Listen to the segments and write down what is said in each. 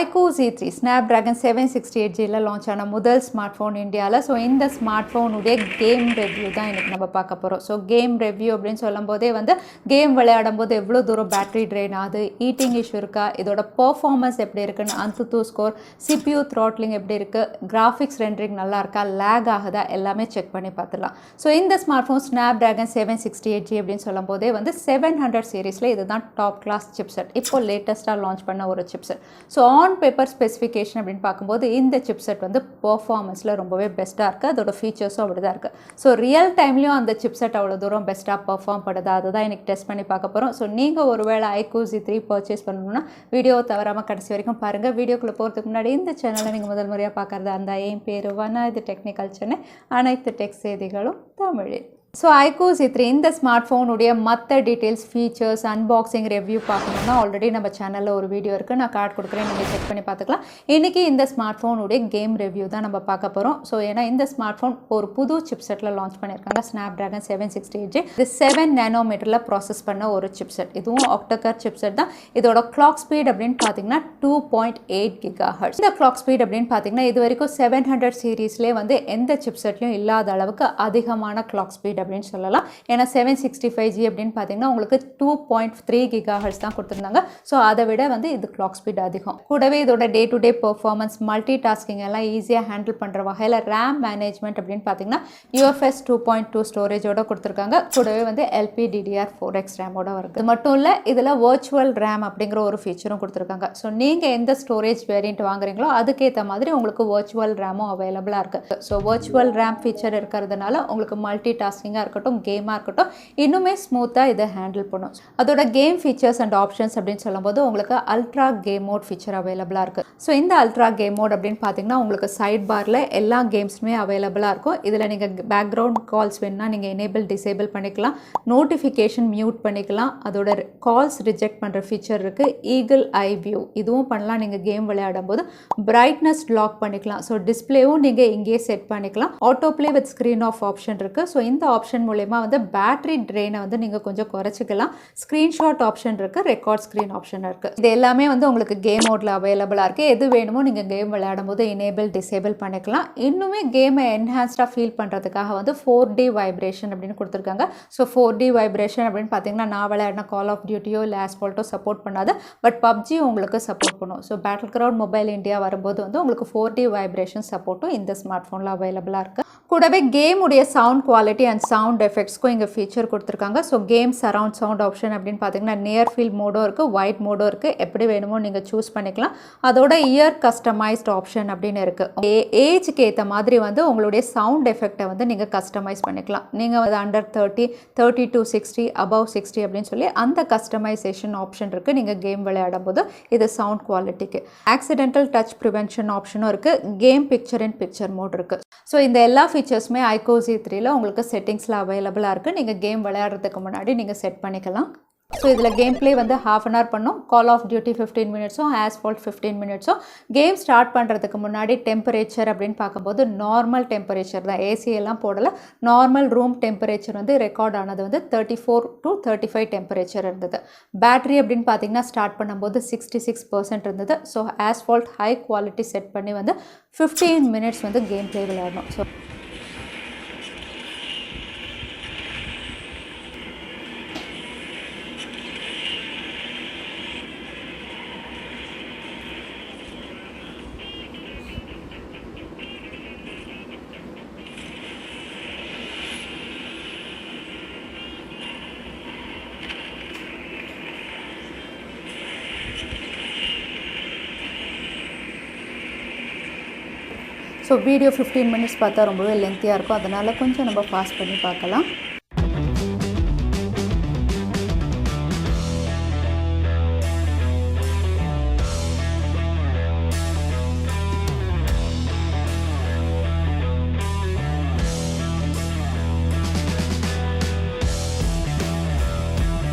Iqoo Z3 Snapdragon 768G launch ஆன முதல் smart phone இந்தியாவில். ஸோ இந்த ஸ்மார்ட் ஃபோனுடைய கேம் ரிவ்யூ தான் இன்றைக்கி நம்ம பார்க்க போகிறோம். ஸோ கேம் ரிவ்யூ அப்படின்னு சொல்லும் போதே கேம் விளையாடும் போது எவ்வளோ தூரம் பேட்டரி ட்ரெயின் ஆகுது, ஈட்டிங் இஷ்யூ இருக்கா, இதோட பர்ஃபார்மன்ஸ் எப்படி இருக்குன்னு, அன்துத்து ஸ்கோர், CPU த்ராட்லிங் எப்படி இருக்குது, கிராஃபிக்ஸ் ரெண்டரிங் நல்லா இருக்கா, லேக் ஆகுதா, எல்லாமே செக் பண்ணி பார்த்துடலாம். ஸோ இந்த ஸ்மார்ட் ஃபோன் Snapdragon 768G அப்படின்னு சொல்லும் போதே 700 சீரீஸில் இதுதான் டாப் கிளாஸ் சிப்செட். இப்போ லேட்டஸ்ட்டாக லான்ச் பண்ண ஒரு chipset. So on paper specification அப்படின்னு பார்க்கும்போது இந்த சிப்செட் பெர்ஃபார்மன்ஸில் ரொம்பவே பெஸ்ட்டாக இருக்குது. அதோட ஃபீச்சர்ஸும் அப்படி தான் இருக்குது. ஸோ ரியல் டைம்லேயும் அந்த சிப்செட் அவ்வளோ தூரம் பெஸ்ட்டாக பெர்ஃபார்ம் பண்ணுதா, அதை தான் இன்றைக்கி டெஸ்ட் பண்ணி பார்க்க போகிறோம். ஸோ நீங்கள் ஒருவேளை Iqoo Z3 பர்ச்சேஸ் பண்ணணும்னா வீடியோவை தவறாமல் கடைசி வரைக்கும் பாருங்கள். வீடியோக்குள்ளே போகிறதுக்கு முன்னாடி இந்த சேனலை நீங்கள் முதல் முறையாக பார்க்குறதா அந்த என் பேர் வனா, இது டெக்னிக்கல் சென்னை, அனைத்து டெக் செய்திகளும் தமிழில். ஸோ Iqoo Z3 இந்த ஸ்மார்ட் ஃபோனுடைய மற்ற டீட்டெயில்ஸ், ஃபீச்சர்ஸ், அன்பாக்சிங், ரிவ்யூ பார்க்கணுன்னா ஆல்ரெடி நம்ம சேனலில் ஒரு வீடியோ இருக்குது, நான் கார்டு கொடுக்குறேன், நீங்கள் செக் பண்ணி பார்த்துக்கலாம். இன்றைக்கி இந்த ஸ்மார்ட் ஃபோனுடைய கேம் ரிவ்யூ தான் நம்ம பார்க்க போகிறோம். ஸோ ஏன்னா இந்த ஸ்மார்ட் ஃபோன் ஒரு புது சிப்செட்டில் லான்ச் பண்ணியிருக்காங்க, Snapdragon 768G. இது 7 nanometerல ப்ராசஸ் பண்ண ஒரு சிப்செட். இதுவும் ஆக்டோகர் சிப்செட் தான். இதோட கிளாக் ஸ்பீட் அப்படின்னு பார்த்தீங்கன்னா 2.8 GHz. இந்த கிளாக் ஸ்பீட் அப்படின்னு பார்த்தீங்கன்னா இது வரைக்கும் 700 சீரீஸ்லேயே எந்த சிப்செட்லையும் இல்லாத அளவுக்கு அதிகமான கிளாக் ஸ்பீட் அப்படின்னு சொல்லலாம். ஏன்னா 765G அப்படின்னு பார்த்தீங்கன்னா உங்களுக்கு 2.3 GHz தான் கொடுத்துருந்தாங்க. ஸோ அதை விட இது கிளாக் ஸ்பீட் அதிகம். கூடவே இதோட day to day performance, multi tasking எல்லாம் ஈஸியாக ஹேண்டில் பண்ணுற வகையில் ரேம் மேனேஜ்மெண்ட் அப்படின்னு பார்த்தீங்கன்னா UFS 2.2 ஸ்டோரேஜோட கொடுத்துருக்காங்க. கூடவே LPDDR4X ரேமோட வருது. இது மட்டும் இல்லை, இதில் வர்ச்சுவல் ரேம் அப்படிங்கிற ஒரு ஃபீச்சரும் கொடுத்துருக்காங்க. ஸோ நீங்கள் எந்த ஸ்டோரேஜ் வேரியன்ட் வாங்குறீங்களோ அதுக்கேற்ற மாதிரி உங்களுக்கு வர்ச்சுவல் ரேமும் அவைலபிளாக இருக்குது. ஸோ வர்ச்சுவல் ரேம் ஃபீச்சர் இருக்கிறதுனால உங்களுக்கு மல்டி டாஸ்கிங் இருக்கட்டும், கேமாக இருக்கட்டும், இன்னுமே ஸ்மூத்தாக இதை ஹேண்டில் பண்ணும். அதோட கேம் ஃபீச்சர்ஸ் அண்ட் ஆப்ஷன்ஸ் அப்படின்னு சொல்லும்போது உங்களுக்கு அல்ட்ரா கேம் மோட் ஃபீச்சர் அவைலபிளாக இருக்குது. ஸோ இந்த அல்ட்ரா கேம் மோட் அப்படின்னு பார்த்தீங்கன்னா உங்களுக்கு சைட் பாரில் எல்லா கேம்ஸுமே அவைலபிளாக இருக்கும். இதில் நீங்கள் பேக்ரவுண்ட் கால்ஸ் வேணுன்னா நீங்கள் எனேபிள் டிசேபிள் பண்ணிக்கலாம், நோட்டிஃபிகேஷன் மியூட் பண்ணிக்கலாம், அதோட கால்ஸ் ரிஜெக்ட் பண்ணுற ஃபீச்சர் இருக்குது, ஈகிள் ஐ வியூ இதுவும் பண்ணலாம். நீங்கள் கேம் விளையாடும் போது பிரைட்னஸ் லாக் பண்ணிக்கலாம். ஸோ டிஸ்பிளேவும் நீங்கள் இங்கேயே செட் பண்ணிக்கலாம். Auto play with screen off option இருக்குது. ஸோ இந்த ஆப்ஷன் மூலமா பேட்டரி ட்ரெயினை நீங்கள் கொஞ்சம் குறைச்சிக்கலாம். ஸ்க்ரீன்ஷாட் ஆப்ஷன் இருக்குது, ரெக்கார்ட் ஸ்க்ரீன் ஆப்ஷன் இருக்குது. இது எல்லாமே உங்களுக்கு கேம் மோடில் அவைலபிளாக இருக்குது. எது வேணுமோ நீங்கள் கேம் விளையாடும் போது எனேபிள் டிசேபிள் பண்ணிக்கலாம். இன்னுமே கேமை என்ஹான்ஸ்டாக ஃபீல் பண்ணுறதுக்காக 4D வைப்ரேஷன் அப்படின்னு கொடுத்துருக்காங்க. ஸோ 4D வைப்ரேஷன் அப்படின்னு பார்த்தீங்கன்னா நான் விளையாடின கால் ஆஃப் டியூட்டியோ இல்லை ஆஸ்பால்ட்டோ சப்போர்ட் பண்ணாது, பட் PUBG உங்களுக்கு சப்போர்ட் பண்ணும். So battle ground mobile India வரும்போது உங்களுக்கு 4D வைப்ரேஷன் சப்போர்ட்டும் இந்த ஸ்மார்ட் ஃபோனில் அவைலபிளாக இருக்குது. கூடவே கேமுடைய சவுண்ட் குவாலிட்டி அண்ட் சவுண்ட் எஃபெக்ட்ஸ்க்கும் இங்கே ஃபீச்சர் கொடுத்துருக்காங்க. So game surround sound option அப்படின்னு பார்த்தீங்கன்னா நியர் ஃபீல்ட் மோடும் இருக்குது, ஒயிட் மோடும் இருக்குது. எப்படி வேணுமோ நீங்கள் சூஸ் பண்ணிக்கலாம். அதோட இயர் கஸ்டமைஸ்ட் ஆப்ஷன் அப்படின்னு இருக்குது. ஏஜுக்கு ஏற்ற மாதிரி உங்களுடைய சவுண்ட் எஃபெக்டை நீங்கள் கஸ்டமைஸ் பண்ணிக்கலாம். நீங்கள் அண்டர் 30, 30 to 60, above 60 அப்படின்னு சொல்லி அந்த கஸ்டமைசேஷன் ஆப்ஷன் இருக்குது. நீங்கள் கேம் விளையாடும் போது இது சவுண்ட் குவாலிட்டிக்கு. ஆக்சிடென்டல் டச் ப்ரிவென்ஷன் ஆப்ஷனும் இருக்குது. Game picture in picture mode இருக்குது. ஸோ இந்த எல்லா ஃபீச்சர்ஸுமே Iqoo Z3ல உங்களுக்கு செட்டிங்ஸில் அவைலபிளாக இருக்குது. நீங்கள் கேம் விளையாடுறதுக்கு முன்னாடி நீங்கள் செட் பண்ணிக்கலாம். ஸோ இதில் கேம் பிளே ½ hour பண்ணும். கால் ஆஃப் டியூட்டி 15 மினிட்ஸும், ஆஸ்பால்ட் 15 மினிட்ஸும். கேம் ஸ்டார்ட் பண்ணுறதுக்கு முன்னாடி டெம்பரேச்சர் அப்படின்னு பார்க்கும்போது நார்மல் டெம்பரேச்சர் தான், ஏசி எல்லாம் போடலை. நார்மல் ரூம் டெம்பரேச்சர் ரெக்கார்ட் ஆனது 34 to 35 டெம்பரேச்சர் இருந்தது. பேட்டரி அப்படின்னு பார்த்தீங்கன்னா ஸ்டார்ட் பண்ணும்போது 66% இருந்தது. So Asphalt high quality set பண்ணி 15 மினிட்ஸ் கேம் பிளே விளையாடணும். ஸோ வீடியோ 15 மினிட்ஸ் பார்த்தா ரொம்பவே லென்த்தியாக இருக்கும். அதனால் கொஞ்சம் நம்ம பாஸ் பண்ணி பார்க்கலாம்.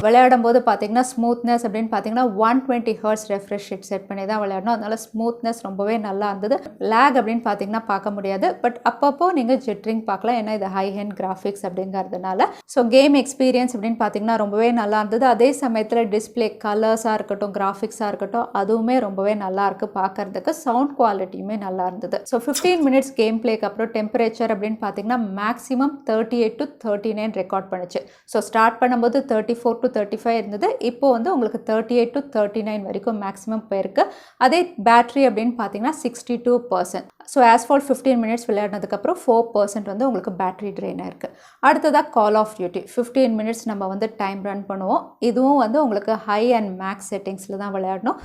விளையாடும்போது பார்த்தீங்கன்னா ஸ்மூத்னஸ் அப்படின்னு பார்த்தீங்கன்னா 120 ஹர்ட்ஸ் ரெஃப்ரெஷ் ரேட் செட் பண்ணி தான் விளையாடணும். அதனால ஸ்மூத்னஸ் ரொம்பவே நல்லா இருந்தது. லேக் அப்படின்னு பார்த்தீங்கன்னா பார்க்க முடியாது. பட் அப்பப்போ நீங்கள் ஜிட்டரிங் பார்க்கலாம். ஏன்னா இது ஹை ஹெண்ட் கிராஃபிக்ஸ் அப்படிங்கிறதுனால. ஸோ கேம் எக்ஸ்பீரியன்ஸ் அப்படின்னு பார்த்தீங்கன்னா ரொம்பவே நல்லா இருந்தது. அதே சமயத்தில் டிஸ்பிளே கலர்ஸாக இருக்கட்டும், கிராஃபிக்ஸாக இருக்கட்டும், அதுவுமே ரொம்பவே நல்லா இருக்குது பார்க்கறதுக்கு. சவுண்ட் குவாலிட்டியுமே நல்லா இருந்தது. ஸோ 15 மினிட்ஸ் கேம் பிளேக்கு அப்புறம் டெம்பரேச்சர் அப்படின்னு பார்த்தீங்கன்னா மேக்ஸிமம் 38 to 39 ரெக்கார்ட் பண்ணுச்சு. ஸோ ஸ்டார்ட் பண்ணும்போது 34 to 35 இருந்தது. இப்போ வந்து உங்களுக்கு 38 to 39 வரைக்கும் மேக்ஸிமம் போயிருக்கு. அதே பேட்டரி அப்படின்னு பார்த்தீங்கன்னா 62%. ஸோ ஆஸ்ஃபால்ட் 15 மினிட்ஸ் விளையாடினதுக்கப்புறம் 4% வந்து உங்களுக்கு பேட்டரி ட்ரெயின் ஆயிருக்கு. அடுத்ததாக கால் ஆஃப் டியூட்டி 15 மினிட்ஸ் நம்ம வந்து டைம் ரன் பண்ணுவோம். இதுவும் வந்து உங்களுக்கு ஹை அண்ட் மேக்ஸ் செட்டிங்ஸில் தான் விளையாடணும்.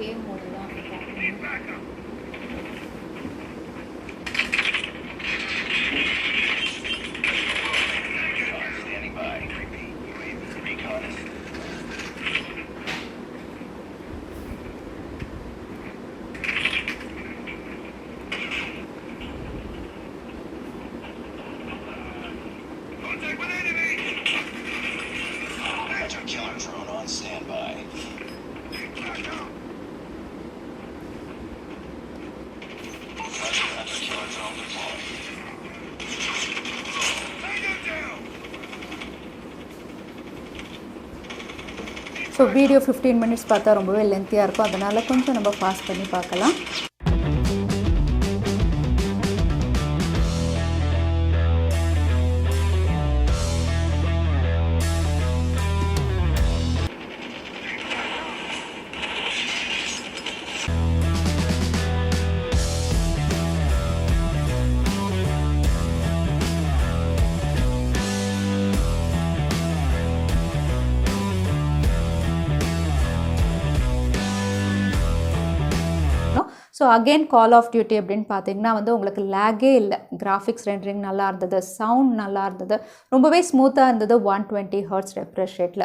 கேம் மோடு தான் ஸோ வீடியோ 15 மினிட்ஸ் பார்த்தா ரொம்பவே லென்த்தியாக இருக்கும். அதனால் கொஞ்சம் நம்ம ஃபாஸ்ட் பண்ணி பார்க்கலாம். So again call of duty அப்படின்னு பார்த்தீங்கன்னா வந்து உங்களுக்கு லேகே இல்லை. கிராஃபிக்ஸ் ரெண்டரிங் நல்லா இருந்தது, சவுண்ட் நல்லா இருந்தது, ரொம்பவே ஸ்மூத்தாக இருந்தது 120 ஹர்ட்ஸ் ரெஃப்ரெஷ் ரேட்டில்.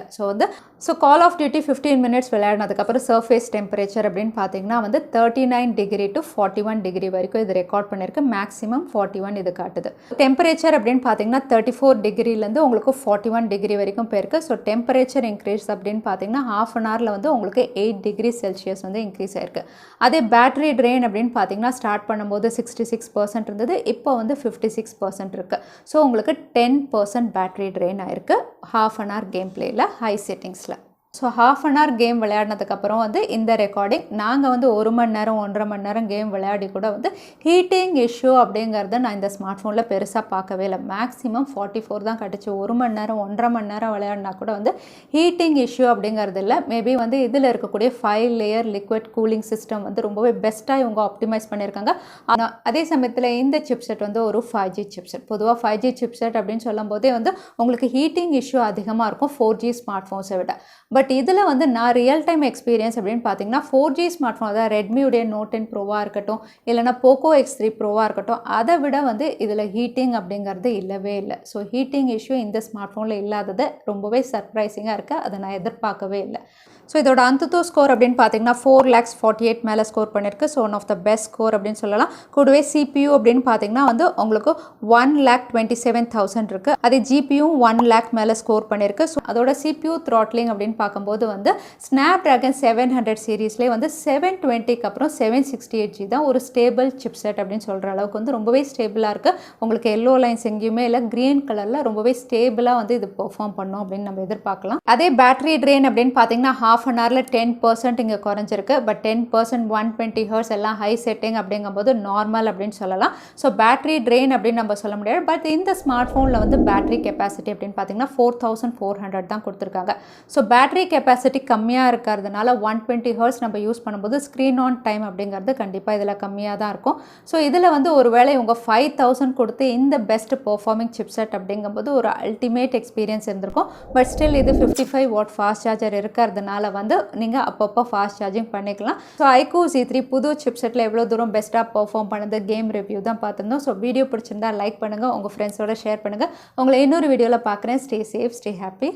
So call of duty 15 minutes விளையாடினதுக்கப்புறம் சர்ஃபேஸ் டெம்பரேச்சர் அப்படின்னு பார்த்தீங்கன்னா வந்து 39 டிகிரி to 41 டிகிரி வரைக்கும் இது ரெக்கார்ட் பண்ணியிருக்கு. மேக்ஸிமம் 41 இது காட்டுது. டெம்பரேச்சர் அப்படின்னு பார்த்தீங்கன்னா 34 டிகிரிலேருந்து உங்களுக்கு 41 டிகிரி வரைக்கும் போயிருக்கு. ஸோ டெம்பரேச்சர் இன்க்ரீஸ் அப்படின்னு பார்த்தீங்கன்னா ஹாஃப் அன் ஹவரில் வந்து உங்களுக்கு 8 டிகிரி செல்சியஸ் வந்து இன்க்ரீஸ் ஆயிருக்கு. அதே பேட்டரி ட்ரெயின் அப்படின்னு பார்த்தீங்கன்னா ஸ்டார்ட் பண்ணும்போது 66% இருந்தது. இப்போ வந்து 56% இருக்குது. ஸோ உங்களுக்கு 10% பேட்டரி ட்ரெயின் ஆயிருக்கு ஹாஃப் அன் ஹவர் கேம் பிளேயில் ஹை செட்டிங்ஸில். So half an hour game விளையாடினதுக்கப்புறம் வந்து இந்த ரெக்கார்டிங் நாங்கள் வந்து 1 மணி நேரம் 1.5 மணி நேரம் கேம் விளையாடி கூட வந்து ஹீட்டிங் இஷ்யூ அப்படிங்கிறத நான் இந்த ஸ்மார்ட் ஃபோனில் பெருசாக பார்க்கவே இல்லை. மேக்ஸிமம் 44 தான் கட்டுச்சு. 1 மணி நேரம் 1.5 மணி நேரம் விளையாடினா கூட வந்து ஹீட்டிங் இஷ்யூ அப்படிங்கிறது இல்லை. மேபி வந்து இதில் இருக்கக்கூடிய 5 லேயர் லிக்விட் கூலிங் சிஸ்டம் வந்து ரொம்பவே பெஸ்ட்டாக இவங்க ஆப்டிமைஸ் பண்ணியிருக்காங்க. ஆனால் அதே சமயத்தில் இந்த சிப்செட் வந்து ஒரு 5G சிப்செட். பொதுவாக 5G சிப்செட் அப்படின்னு சொல்லும் போதே வந்து உங்களுக்கு ஹீட்டிங் இஷ்யூ அதிகமாக இருக்கும் 4G ஸ்மார்ட் ஃபோன்ஸை விட. பட் இதில் வந்து நான் ரியல் டைம் எக்ஸ்பீரியன்ஸ் அப்படின்னு பார்த்தீங்கன்னா 4G ஸ்மார்ட் ஃபோன், அதாவது ரெட்மியுடைய Note 10 ப்ரோவாக இருக்கட்டும், இல்லைனா போக்கோ X3 ப்ரோவாக இருக்கட்டும், அதை விட வந்து இதில் ஹீட்டிங் அப்படிங்கிறது இல்லவே இல்லை. ஸோ ஹீட்டிங் இஷ்யூ இந்த ஸ்மார்ட் ஃபோனில் இல்லாதது ரொம்பவே சர்ப்ரைசிங்காக இருக்குது. அதை நான் எதிர்பார்க்கவே இல்லை. ஸோ இதோட அந்துத்தோ ஸ்கோர் அப்படின்னு பார்த்தீங்கன்னா 4,48,000 மேலே ஸ்கோர் பண்ணியிருக்கு. So one of the best score அப்படின்னு சொல்லலாம். கூடவே CPU அப்படின்னு பார்த்தீங்கன்னா வந்து உங்களுக்கு 1,27,000 இருக்குது. அதே GPU 1 lakh மேலே ஸ்கோர் பண்ணியிருக்கு. ஸோ அதோட CPU த்ராட்லிங் அப்படின்னு பார்க்கும்போது வந்து ஸ்னாப்ட்ராகன் 700 சீரீஸ்லேயே வந்து 720க்கு அப்புறம் 768G தான் ஒரு ஸ்டேபிள் சிப்செட் அப்படின்னு சொல்கிற அளவுக்கு வந்து ரொம்பவே ஸ்டேபிளாக இருக்குது. உங்களுக்கு எல்லோ லைன்ஸ் எங்கேயுமே இல்லை, க்ரீன் கலரில் ரொம்பவே ஸ்டேபிளாக வந்து இது பெர்ஃபார்ம் பண்ணும் அப்படின்னு நம்ம எதிர்பார்க்கலாம். அதே பேட்டரி ட்ரெயின் அப்படின்னு பார்த்தீங்கன்னா half an hourல 10% இங்கே குறைஞ்சிருக்கு. பட் 10% 120 ஹர்ட்ஸ் எல்லாம் ஹை செட்டிங் அப்படிங்கும்போது நார்மல் அப்படின்னு சொல்லலாம். ஸோ பேட்டரி ட்ரெயின் அப்படின்னு நம்ம சொல்ல முடியாது. பட் இந்த ஸ்மார்ட் ஃபோனில் வந்து பேட்டரி கெப்பாசிட்டி அப்படின்னு பார்த்தீங்கன்னா 4400 தான் கொடுத்துருக்காங்க. ஸோ பேட்டரி கெப்பாசிட்டி கம்மியாக இருக்கிறதுனால 120 ஹர்ட்ஸ் நம்ம யூஸ் பண்ணும்போது ஸ்க்ரீன் ஆன் டைம் அப்படிங்கிறது கண்டிப்பாக இதில் கம்மியாக தான் இருக்கும். ஸோ இதில் வந்து ஒரு வேளை உங்கள் 5000 கொடுத்து இந்த பெஸ்ட் பெர்ஃபார்மிங் சிப்செட் அப்படிங்கும்போது ஒரு அல்டிமேட் எக்ஸ்பீரியன்ஸ் இருந்திருக்கும். பட் ஸ்டில் இது 55 வாட் ஃபாஸ்ட் சார்ஜர் இருக்கிறதுனால வந்து நீங்கள் அப்பப்போ ஃபாஸ்ட் சார்ஜிங் பண்ணிக்கலாம். ஸோ Iqoo Z3 புது சிப்செட்டில் எவ்வளோ தூரம் பெஸ்ட்டாக பெர்ஃபார்ம் பண்ணுது கேம் ரிவ்யூ தான் பார்த்துருந்தோம். ஸோ வீடியோ பிடிச்சிருந்தா லைக் பண்ணுங்கள், உங்கள் ஃப்ரெண்ட்ஸோட ஷேர் பண்ணுங்கள். உங்களை இன்னொரு வீடியோவில் பார்க்குறேன். Stay safe, stay happy.